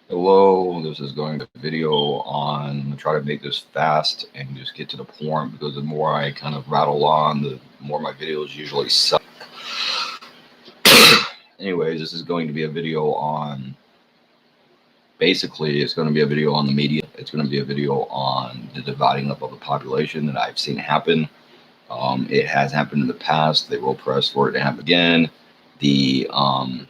Hello, this is going to be a video on, I'm gonna try to make this fast and just get to the point because the more I kind of rattle on, the more my videos usually suck. Anyways, this is going to be a video on, basically, it's going to be a video on the media. It's going to be a video on the dividing up of the population that I've seen happen. It has happened in the past. They will press for it to happen again. The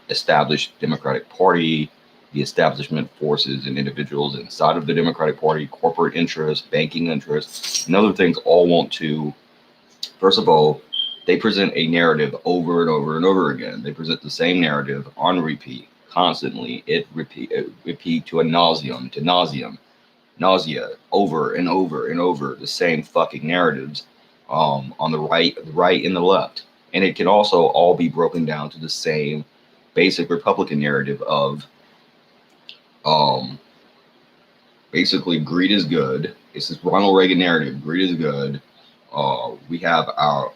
established Democratic Party, the establishment forces and individuals inside of the Democratic Party, corporate interests, banking interests, and other things all want to, first of all, they present a narrative over and over and over again. They present the same narrative on repeat, constantly. Repeat to a nausea, over and over and over, the same fucking narratives on the right and the left. And it can also all be broken down to the same basic Republican narrative of um, basically greed is good. It's this Ronald Reagan narrative. Greed is good. We have our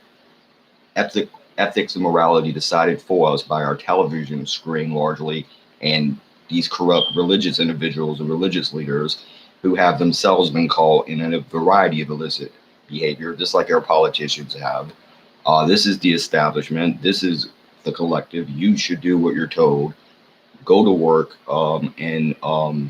ethics and morality decided for us by our television screen largely, and these corrupt religious individuals and religious leaders who have themselves been caught in a variety of illicit behavior, just like our politicians have. This is the establishment. This is the collective. You should do what you're told. Go to work, and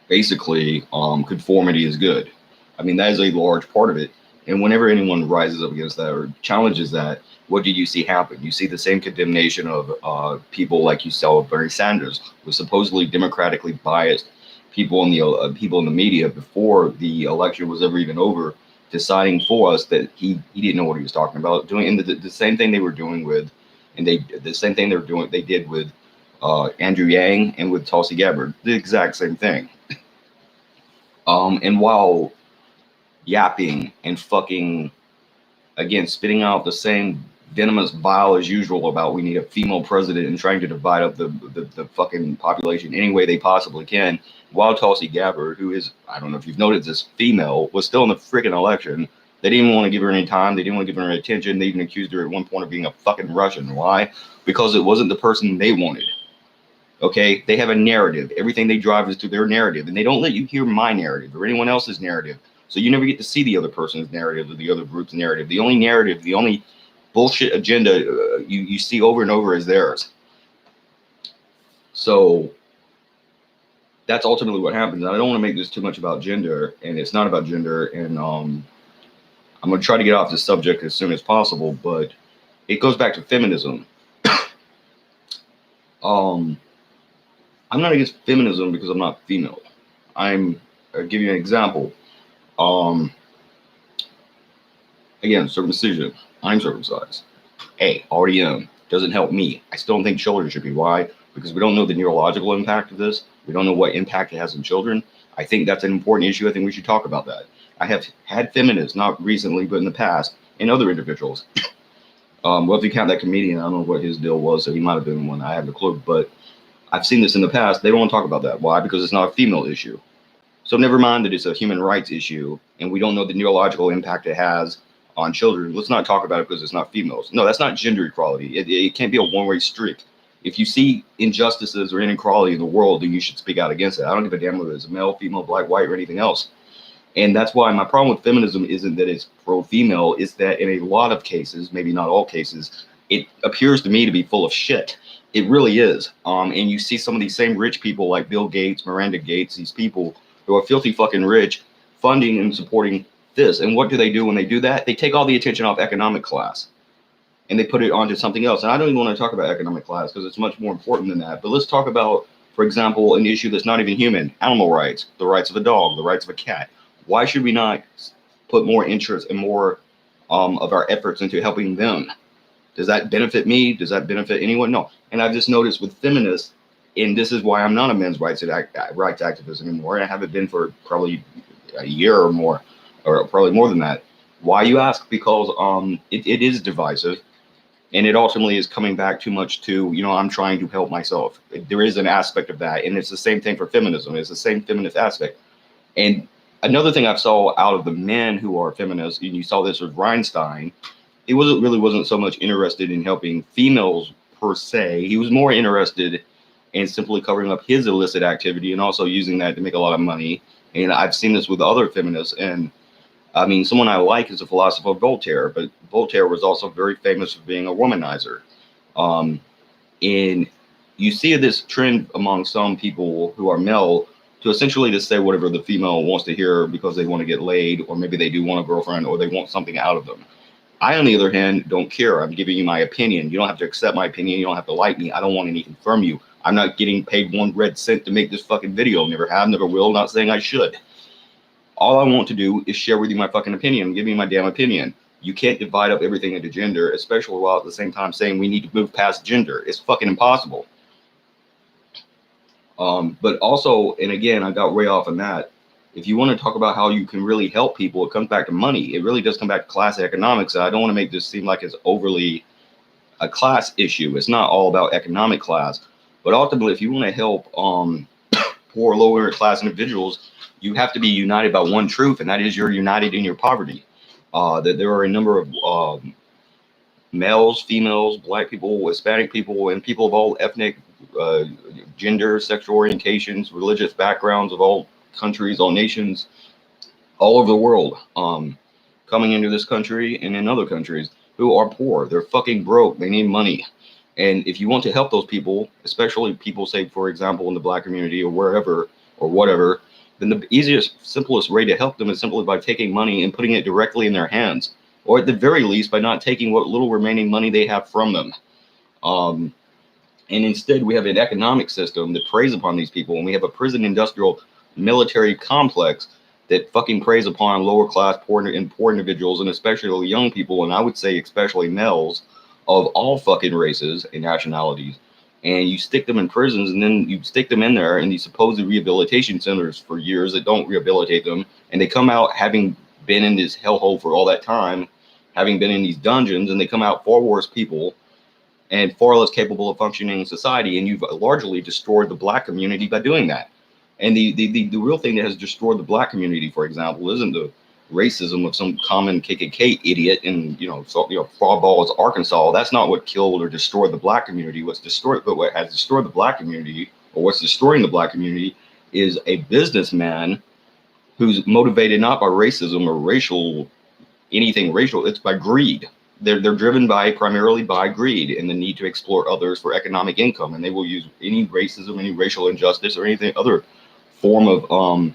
basically, conformity is good. I mean, that is a large part of it. And whenever anyone rises up against that or challenges that, what do you see happen? You see the same condemnation of people like you saw with Bernie Sanders, with supposedly democratically biased people in the media before the election was ever even over, deciding for us that he didn't know what he was talking about, doing and the same thing they were doing with, and the same thing they did with Andrew Yang and with Tulsi Gabbard, the exact same thing. And while yapping and fucking, again, spitting out the same venomous bile as usual about we need a female president and trying to divide up the fucking population any way they possibly can, while Tulsi Gabbard, who is, I don't know if you've noted this, female, was still in the freaking election. They didn't even want to give her any time. They didn't want to give her any attention. They even accused her at one point of being a fucking Russian. Why? Because it wasn't the person they wanted. Okay, they have a narrative. Everything they drive is through their narrative, and they don't let you hear my narrative or anyone else's narrative. So you never get to see the other person's narrative or the other group's narrative. The only bullshit agenda you see over and over is theirs. So that's ultimately what happens. And I don't want to make this too much about gender, and it's not about gender. And I'm going to try to get off this subject as soon as possible, but it goes back to feminism. I'm not against feminism because I'm not female. I'll give you an example. Again, circumcision. I'm circumcised. Hey, already am. Doesn't help me. I still don't think children should be. Why? Because we don't know the neurological impact of this. We don't know what impact it has on children. I think that's an important issue. I think we should talk about that. I have had feminists, not recently, but in the past, and other individuals. Well, if you count that comedian, I don't know what his deal was, so he might have been one. I have no clue, but I've seen this in the past. They don't want to talk about that. Why? Because it's not a female issue. So never mind that it's a human rights issue, and we don't know the neurological impact it has on children. Let's not talk about it because it's not females. No, that's not gender equality. It can't be a one-way street. If you see injustices or inequality in the world, then you should speak out against it. I don't give a damn whether it's male, female, black, white, or anything else. And that's why my problem with feminism isn't that it's pro-female. It's that in a lot of cases, maybe not all cases, it appears to me to be full of shit. It really is. And you see some of these same rich people like Bill Gates, Miranda Gates, these people who are filthy fucking rich, funding and supporting this. And what do they do when they do that? They take all the attention off economic class and they put it onto something else. And I don't even want to talk about economic class because it's much more important than that. But let's talk about, for example, an issue that's not even human: animal rights, the rights of a dog, the rights of a cat. Why should we not put more interest and more of our efforts into helping them? Does that benefit me? Does that benefit anyone? No. And I've just noticed with feminists, and this is why I'm not a men's rights activist anymore. And I haven't been for probably a year or more, or probably more than that. Why, you ask? Because it is divisive, and it ultimately is coming back too much to, I'm trying to help myself. There is an aspect of that, and it's the same thing for feminism. It's the same feminist aspect. And another thing I've saw out of the men who are feminists, and you saw this with Reinstein, he wasn't so much interested in helping females per se. He was more interested and simply covering up his illicit activity and also using that to make a lot of money. And I've seen this with other feminists. And I mean, someone I like is the philosopher Voltaire, but Voltaire was also very famous for being a womanizer. Um, and you see this trend among some people who are male to essentially just say whatever the female wants to hear because they want to get laid, or maybe they do want a girlfriend, or they want something out of them. I, on the other hand, don't care. I'm giving you my opinion. You don't have to accept my opinion. You don't have to like me. I don't want anything from you. I'm not getting paid 1 red cent to make this fucking video. Never have, never will. Not saying I should. All I want to do is share with you my fucking opinion. Give me my damn opinion. You can't divide up everything into gender, especially while at the same time saying we need to move past gender. It's fucking impossible. But also, and again, I got way off on that. If you want to talk about how you can really help people, it comes back to money. It really does come back to class economics. I don't want to make this seem like it's overly a class issue. It's not all about economic class. But ultimately, if you want to help poor, lower class individuals, you have to be united by one truth, and that is you're united in your poverty. That there are a number of males, females, black people, Hispanic people, and people of all ethnic, gender, sexual orientations, religious backgrounds of all countries, all nations, all over the world, coming into this country and in other countries who are poor. They're fucking broke. They need money. And if you want to help those people, especially people, say, for example, in the black community or wherever or whatever, then the easiest, simplest way to help them is simply by taking money and putting it directly in their hands, or at the very least by not taking what little remaining money they have from them. And instead, we have an economic system that preys upon these people, and we have a prison industrial military complex that fucking preys upon lower class poor individuals, and especially young people, and I would say especially males of all fucking races and nationalities. And you stick them in prisons, and then you stick them in there in these supposed rehabilitation centers for years that don't rehabilitate them, and they come out having been in this hellhole for all that time, having been in these dungeons, and they come out far worse people and far less capable of functioning in society. And you've largely destroyed the black community by doing that. And the real thing that has destroyed the black community, for example, isn't the racism of some common KKK idiot in Frog Balls, Arkansas. That's not what killed or destroyed the black community. What has destroyed the black community, or what's destroying the black community, is a businessman who's motivated not by racism or anything racial. It's by greed. They're driven primarily by greed and the need to exploit others for economic income, and they will use any racism, any racial injustice, or anything other form of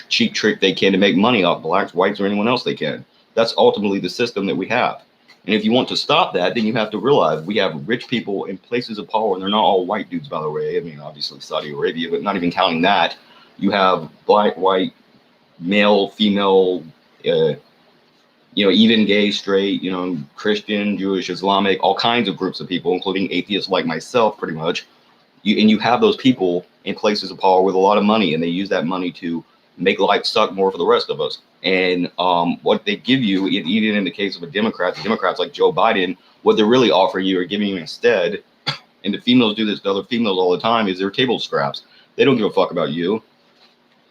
cheap trick they can to make money off blacks, whites, or anyone else they can. That's ultimately the system that we have. And if you want to stop that, then you have to realize we have rich people in places of power, and they're not all white dudes, by the way. I mean, obviously Saudi Arabia, but not even counting that. You have black, white, male, female, even gay, straight, Christian, Jewish, Islamic, all kinds of groups of people, including atheists like myself, pretty much. You have those people in places of power with a lot of money, and they use that money to make life suck more for the rest of us. And what they give you, even in the case of the Democrats like Joe Biden, what they're really offering you or giving you instead, and the females do this to other females all the time, is their table scraps. They don't give a fuck about you.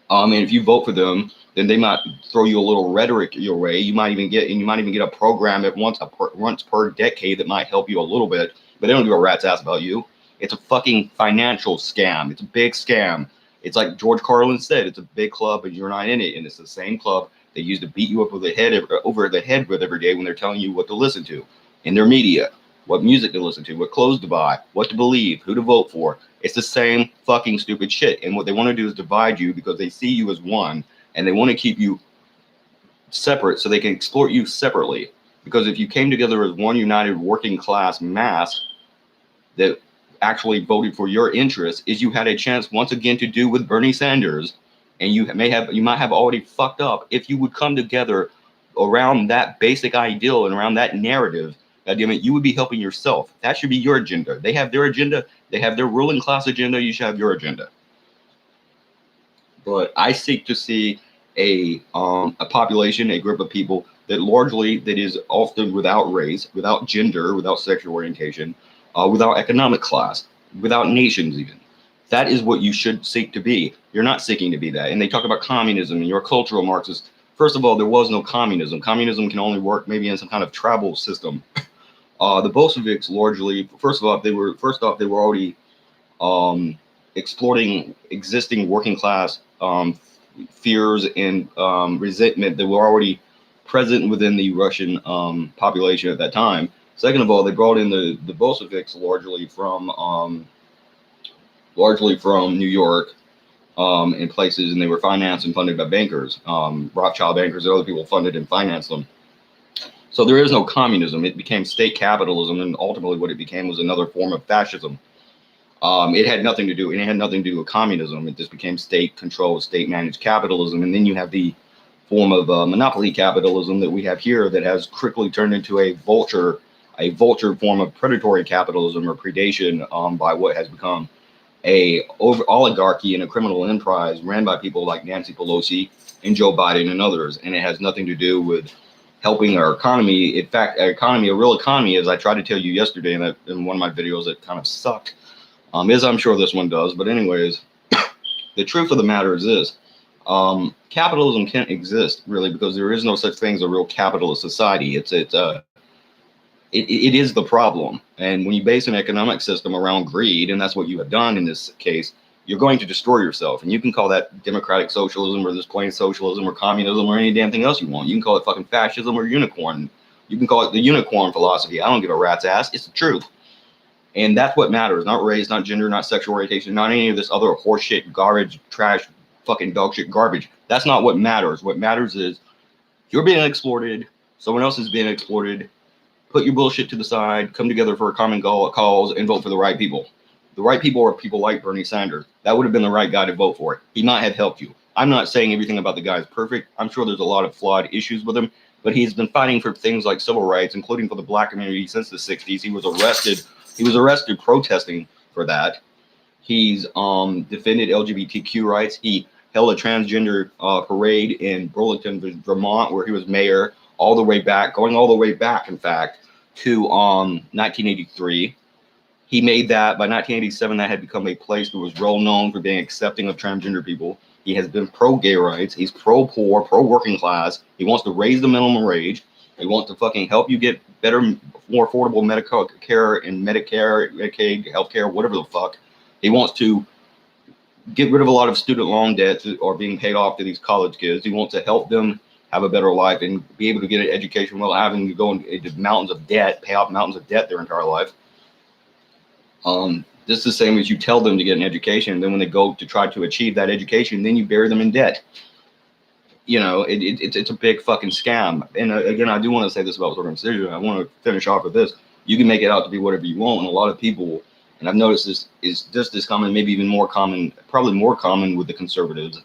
And if you vote for them, then they might throw you a little rhetoric your way. You might even get a program at once per decade that might help you a little bit, but they don't give a rat's ass about you. It's a fucking financial scam. It's a big scam. It's like George Carlin said, it's a big club, and you're not in it. And it's the same club they use to beat you up over the head with every day when they're telling you what to listen to in their media, what music to listen to, what clothes to buy, what to believe, who to vote for. It's the same fucking stupid shit. And what they want to do is divide you because they see you as one, and they want to keep you separate so they can exploit you separately. Because if you came together as one united working class mass that actually voted for your interests, is you had a chance once again to do with Bernie Sanders, and you might have already fucked up if you would come together around that basic ideal and around that narrative. Goddamn it, you would be helping yourself. That should be your agenda. They have their agenda. They have their ruling class agenda. You should have your agenda. But I seek to see a population, a group of people that is often without race, without gender, without sexual orientation, without economic class, without nations even. That is what you should seek to be. You're not seeking to be that. And they talk about communism, and you're a cultural Marxist. First of all, there was no communism. Communism can only work maybe in some kind of tribal system. The Bolsheviks largely, first off, they were already exploiting existing working class fears and resentment that were already present within the Russian population at that time. Second of all, they brought in the Bolsheviks largely from New York and places, and they were financed and funded by bankers, Rothschild bankers and other people funded and financed them. So there is no communism. It became state capitalism, and ultimately what it became was another form of fascism. It had nothing to do with communism. It just became state controlled, state managed capitalism. And then you have the form of monopoly capitalism that we have here that has quickly turned into a vulture form of predatory capitalism or predation by what has become a oligarchy and a criminal enterprise ran by people like Nancy Pelosi and Joe Biden and others. And it has nothing to do with helping our economy. In fact, a real economy, as I tried to tell you yesterday in one of my videos that kind of sucked, as I'm sure this one does. But anyways, the truth of the matter is this. Capitalism can't exist really because there is no such thing as a real capitalist society. It is the problem. And when you base an economic system around greed, and that's what you have done in this case, you're going to destroy yourself. And you can call that democratic socialism or this plain socialism or communism or any damn thing else you want. You can call it fucking fascism or unicorn. You can call it the unicorn philosophy. I don't give a rat's ass. It's the truth. And that's what matters. Not race, not gender, not sexual orientation, not any of this other horseshit, garbage, trash, fucking dog shit garbage. That's not what matters. What matters is you're being exploited. Someone else is being exploited. Put your bullshit to the side, come together for a common cause, and vote for the right people. The right people are people like Bernie Sanders. That would have been the right guy to vote for it. He might have helped you. I'm not saying everything about the guy is perfect. I'm sure there's a lot of flawed issues with him, but he's been fighting for things like civil rights, including for the black community since the 60s. He was arrested protesting for that. He's defended LGBTQ rights. He held a transgender parade in Burlington, Vermont, where he was mayor, going all the way back, in fact, to 1983. He made that by 1987 that had become a place that was well known for being accepting of transgender people. He has been pro-gay rights. He's pro-poor, pro-working class. He wants to raise the minimum wage. He wants to fucking help you get better, more affordable medical care and Medicare, Medicaid, healthcare, whatever the fuck. He wants to get rid of a lot of student loan debts that are being paid off to these college kids. He wants to help them have a better life and be able to get an education without having to go into mountains of debt, pay off mountains of debt their entire life. Just the same as you tell them to get an education, and then when they go to try to achieve that education, then you bury them in debt. You know, it's a big fucking scam. And again, I do want to say this about circumcision. I want to finish off with this. You can make it out to be whatever you want, and a lot of people, and I've noticed this is just as common, maybe even more common, probably more common with the conservatives.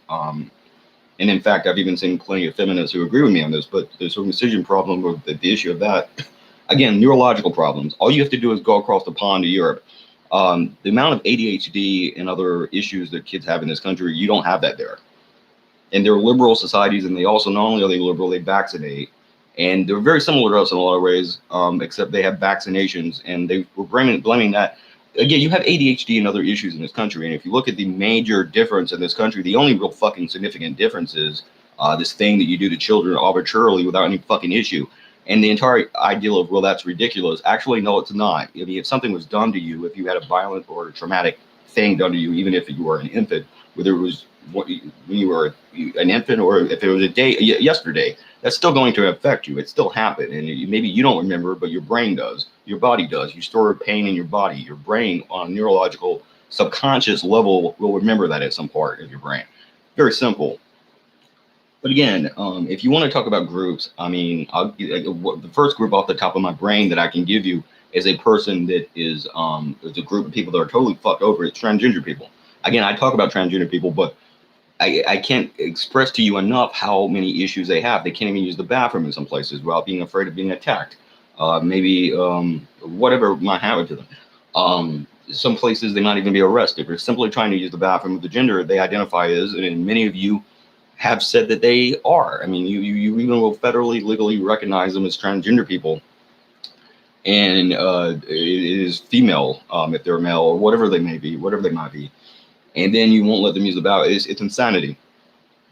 And in fact, I've even seen plenty of feminists who agree with me on this, but the circumcision problem, or the issue of that, again, neurological problems. All you have to do is go across the pond to Europe. The amount of ADHD and other issues that kids have in this country, you don't have that there. And they're liberal societies, and they also, not only are they liberal, they vaccinate. And they're very similar to us in a lot of ways, except they have vaccinations, and they were blaming that. Again, you have ADHD and other issues in this country, and if you look at the major difference in this country, the only real fucking significant difference is this thing that you do to children arbitrarily without any fucking issue. And the entire ideal of, well, that's ridiculous. Actually, no, it's not. I mean, if something was done to you, if you had a violent or a traumatic thing done to you, even if you were an infant, whether it was when you were an infant or if it was a day yesterday, that's still going to affect you. It still happened, and maybe you don't remember, but your brain does, your body does. You store pain in your body. Your brain, on a neurological subconscious level, will remember that at some part of your brain. Very simple. But again, if you want to talk about groups, I mean, the first group off the top of my brain that I can give you is a person that is a group of people that are totally fucked over. It's transgender people. Again, I talk about transgender people, but I can't express to you enough how many issues they have. They can't even use the bathroom in some places without being afraid of being attacked. Maybe whatever might happen to them. Some places they might even be arrested for simply trying to use the bathroom of the gender they identify as, and many of you have said that they are. I mean, you even will federally, legally recognize them as transgender people. And it is female if they're male or whatever they may be, whatever they might be. And then you won't let them use the bathroom. It's insanity.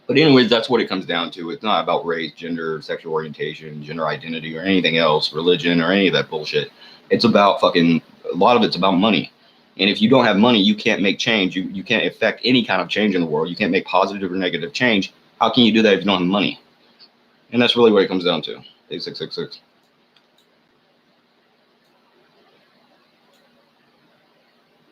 But anyways, that's what it comes down to. It's not about race, gender, sexual orientation, gender identity, or anything else, religion, or any of that bullshit. It's about a lot of it's about money. And if you don't have money, you can't make change. You can't affect any kind of change in the world. You can't make positive or negative change. How can you do that if you don't have money? And that's really what it comes down to. 8666.